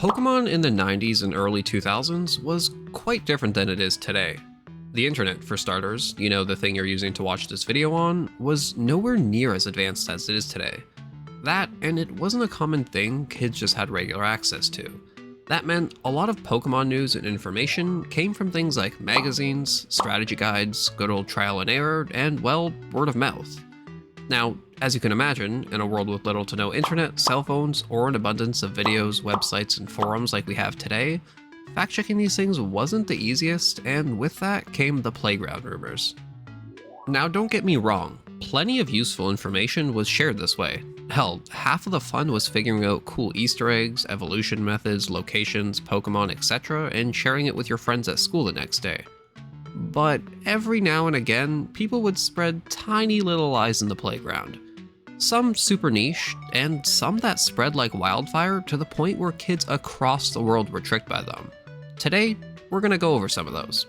Pokemon in the 90s and early 2000s was quite different than it is today. The internet, for starters, the thing you're using to watch this video on, was nowhere near as advanced as it is today. That, and it wasn't a common thing kids just had regular access to. That meant a lot of Pokemon news and information came from things like magazines, strategy guides, good old trial and error, and, well, word of mouth. Now, as you can imagine, in a world with little to no internet, cell phones, or an abundance of videos, websites, and forums like we have today, fact-checking these things wasn't the easiest, and with that came the playground rumors. Now, don't get me wrong, plenty of useful information was shared this way. Hell, half of the fun was figuring out cool Easter eggs, evolution methods, locations, Pokemon, etc., and sharing it with your friends at school the next day. But every now and again, people would spread tiny little lies in the playground. Some super niche, and some that spread like wildfire to the point where kids across the world were tricked by them. Today, we're gonna go over some of those.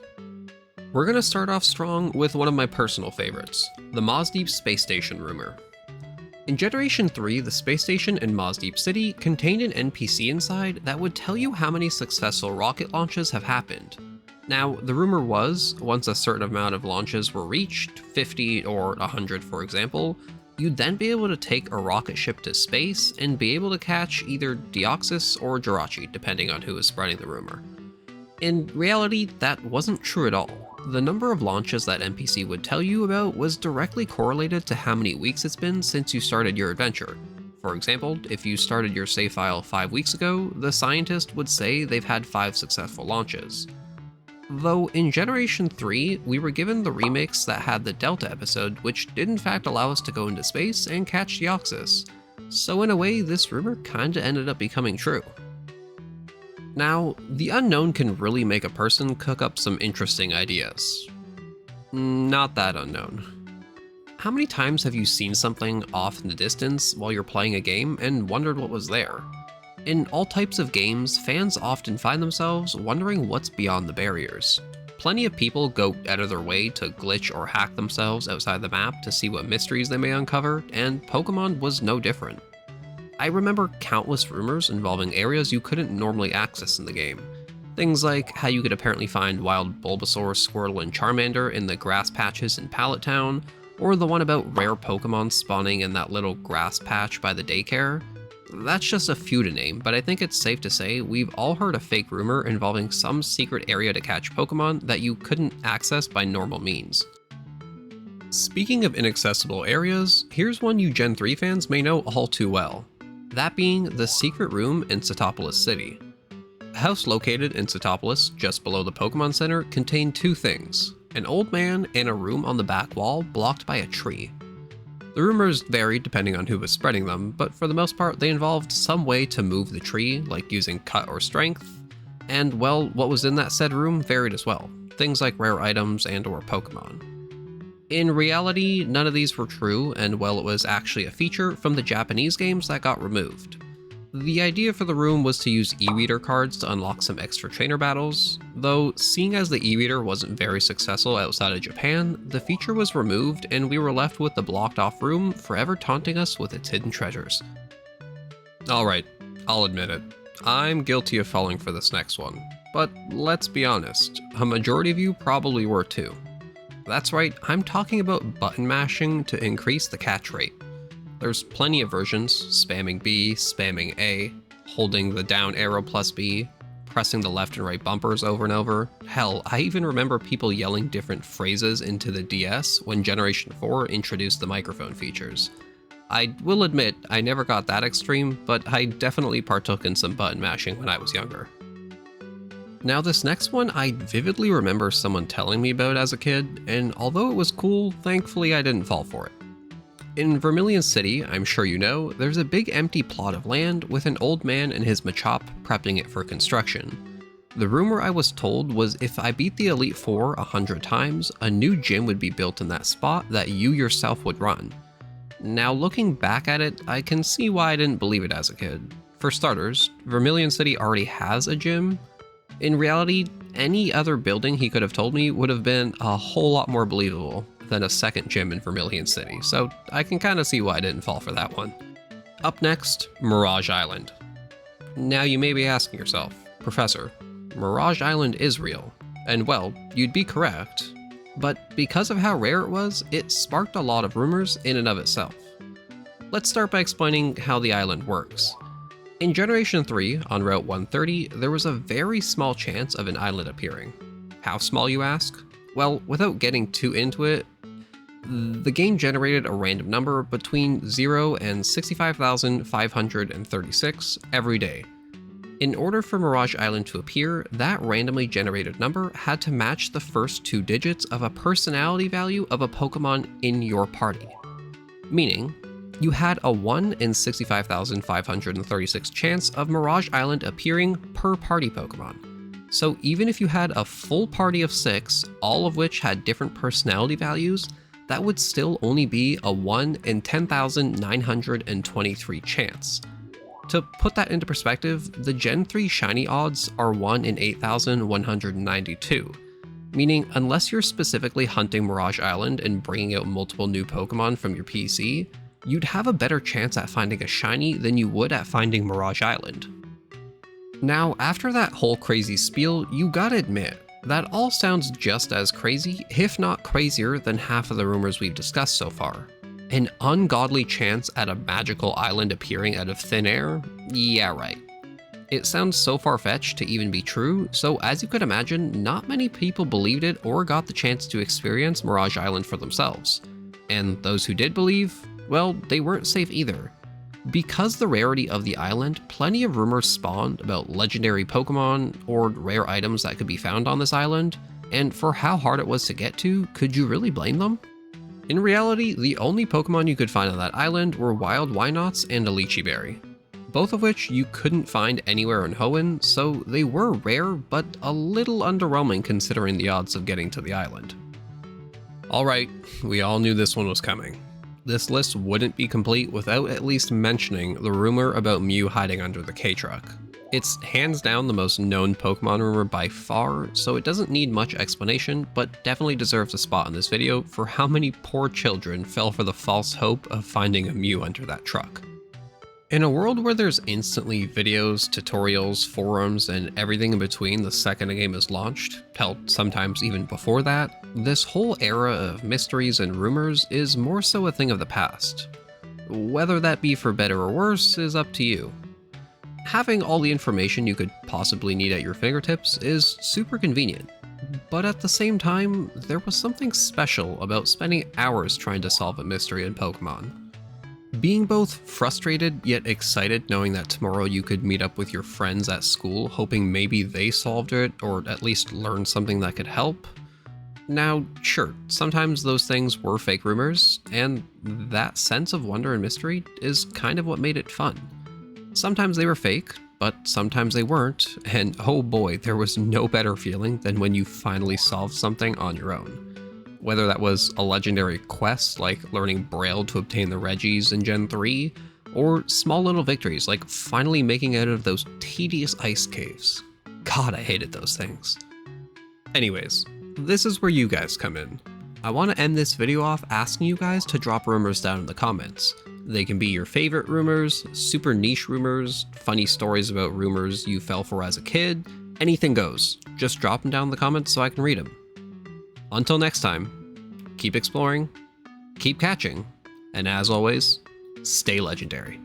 We're gonna start off strong with one of my personal favorites, the Mozdeep Space Station rumor. In Generation 3, the space station in Mozdeep City contained an NPC inside that would tell you how many successful rocket launches have happened. Now, the rumor was, once a certain amount of launches were reached, 50 or 100 for example, you'd then be able to take a rocket ship to space and be able to catch either Deoxys or Jirachi, depending on who was spreading the rumor. In reality, that wasn't true at all. The number of launches that NPC would tell you about was directly correlated to how many weeks it's been since you started your adventure. For example, if you started your save file 5 weeks ago, the scientist would say they've had 5 successful launches. Though in Generation 3, we were given the remix that had the Delta episode, which did in fact allow us to go into space and catch Deoxys. So in a way, this rumor kinda ended up becoming true. Now, the unknown can really make a person cook up some interesting ideas. Not that unknown. How many times have you seen something off in the distance while you're playing a game and wondered what was there? In all types of games, fans often find themselves wondering what's beyond the barriers. Plenty of people go out of their way to glitch or hack themselves outside the map to see what mysteries they may uncover, and Pokemon was no different. I remember countless rumors involving areas you couldn't normally access in the game. Things like how you could apparently find wild Bulbasaur, Squirtle, and Charmander in the grass patches in Pallet Town, or the one about rare Pokemon spawning in that little grass patch by the daycare. That's just a few to name, but I think it's safe to say we've all heard a fake rumor involving some secret area to catch Pokemon that you couldn't access by normal means. Speaking of inaccessible areas, here's one you Gen 3 fans may know all too well. That being the secret room in Setopolis City. A house located in Setopolis, just below the Pokemon Center, contained 2 things: an old man and a room on the back wall blocked by a tree. The rumors varied depending on who was spreading them, but for the most part they involved some way to move the tree, like using cut or strength, and well, what was in that said room varied as well, things like rare items and or Pokemon. In reality, none of these were true, and well, it was actually a feature from the Japanese games that got removed. The idea for the room was to use e-reader cards to unlock some extra trainer battles, though seeing as the e-reader wasn't very successful outside of Japan, the feature was removed and we were left with the blocked off room forever taunting us with its hidden treasures. Alright, I'll admit it, I'm guilty of falling for this next one, but let's be honest, a majority of you probably were too. That's right, I'm talking about button mashing to increase the catch rate. There's plenty of versions, spamming B, spamming A, holding the down arrow plus B, pressing the left and right bumpers over and over. Hell, I even remember people yelling different phrases into the DS when Generation 4 introduced the microphone features. I will admit, I never got that extreme, but I definitely partook in some button mashing when I was younger. Now this next one I vividly remember someone telling me about as a kid, and although it was cool, thankfully I didn't fall for it. In Vermilion City, I'm sure you know, there's a big empty plot of land with an old man and his Machop prepping it for construction. The rumor I was told was if I beat the Elite Four 100 times, a new gym would be built in that spot that you yourself would run. Now looking back at it, I can see why I didn't believe it as a kid. For starters, Vermilion City already has a gym. In reality, any other building he could have told me would have been a whole lot more believable than a second gym in Vermilion City, so I can kinda see why I didn't fall for that one. Up next, Mirage Island. Now you may be asking yourself, Professor, Mirage Island is real, and well, you'd be correct, but because of how rare it was, it sparked a lot of rumors in and of itself. Let's start by explaining how the island works. In Generation 3, on Route 130, there was a very small chance of an island appearing. How small, you ask? Well, without getting too into it, the game generated a random number between 0 and 65,536 every day. In order for Mirage Island to appear, that randomly generated number had to match the first 2 digits of a personality value of a Pokemon in your party. Meaning, you had a 1 in 65,536 chance of Mirage Island appearing per party Pokemon. So even if you had a full party of 6, all of which had different personality values, that would still only be a 1 in 10,923 chance. To put that into perspective, the Gen 3 shiny odds are 1 in 8,192, meaning unless you're specifically hunting Mirage Island and bringing out multiple new Pokemon from your PC, you'd have a better chance at finding a shiny than you would at finding Mirage Island. Now, after that whole crazy spiel, you gotta admit, that all sounds just as crazy, if not crazier than half of the rumors we've discussed so far. An ungodly chance at a magical island appearing out of thin air? Yeah, right. It sounds so far-fetched to even be true, so as you could imagine, not many people believed it or got the chance to experience Mirage Island for themselves. And those who did believe, well, they weren't safe either. Because the rarity of the island, plenty of rumors spawned about legendary Pokemon or rare items that could be found on this island, and for how hard it was to get to, could you really blame them? In reality, the only Pokemon you could find on that island were wild Wynots and a Lychee Berry, both of which you couldn't find anywhere in Hoenn, so they were rare but a little underwhelming considering the odds of getting to the island. Alright, we all knew this one was coming. This list wouldn't be complete without at least mentioning the rumor about Mew hiding under the K-Truck. It's hands down the most known Pokemon rumor by far, so it doesn't need much explanation, but definitely deserves a spot in this video for how many poor children fell for the false hope of finding a Mew under that truck. In a world where there's instantly videos, tutorials, forums, and everything in between the second a game is launched, hell, sometimes even before that, this whole era of mysteries and rumors is more so a thing of the past. Whether that be for better or worse is up to you. Having all the information you could possibly need at your fingertips is super convenient, but at the same time, there was something special about spending hours trying to solve a mystery in Pokemon. Being both frustrated yet excited knowing that tomorrow you could meet up with your friends at school hoping maybe they solved it or at least learned something that could help. Now, sure, sometimes those things were fake rumors, and that sense of wonder and mystery is kind of what made it fun. Sometimes they were fake, but sometimes they weren't, and oh boy, there was no better feeling than when you finally solved something on your own. Whether that was a legendary quest like learning Braille to obtain the Regis in Gen 3, or small little victories like finally making it out of those tedious ice caves. God, I hated those things. Anyways, this is where you guys come in. I want to end this video off asking you guys to drop rumors down in the comments. They can be your favorite rumors, super niche rumors, funny stories about rumors you fell for as a kid, anything goes. Just drop them down in the comments so I can read them. Until next time, keep exploring, keep catching, and as always, stay legendary.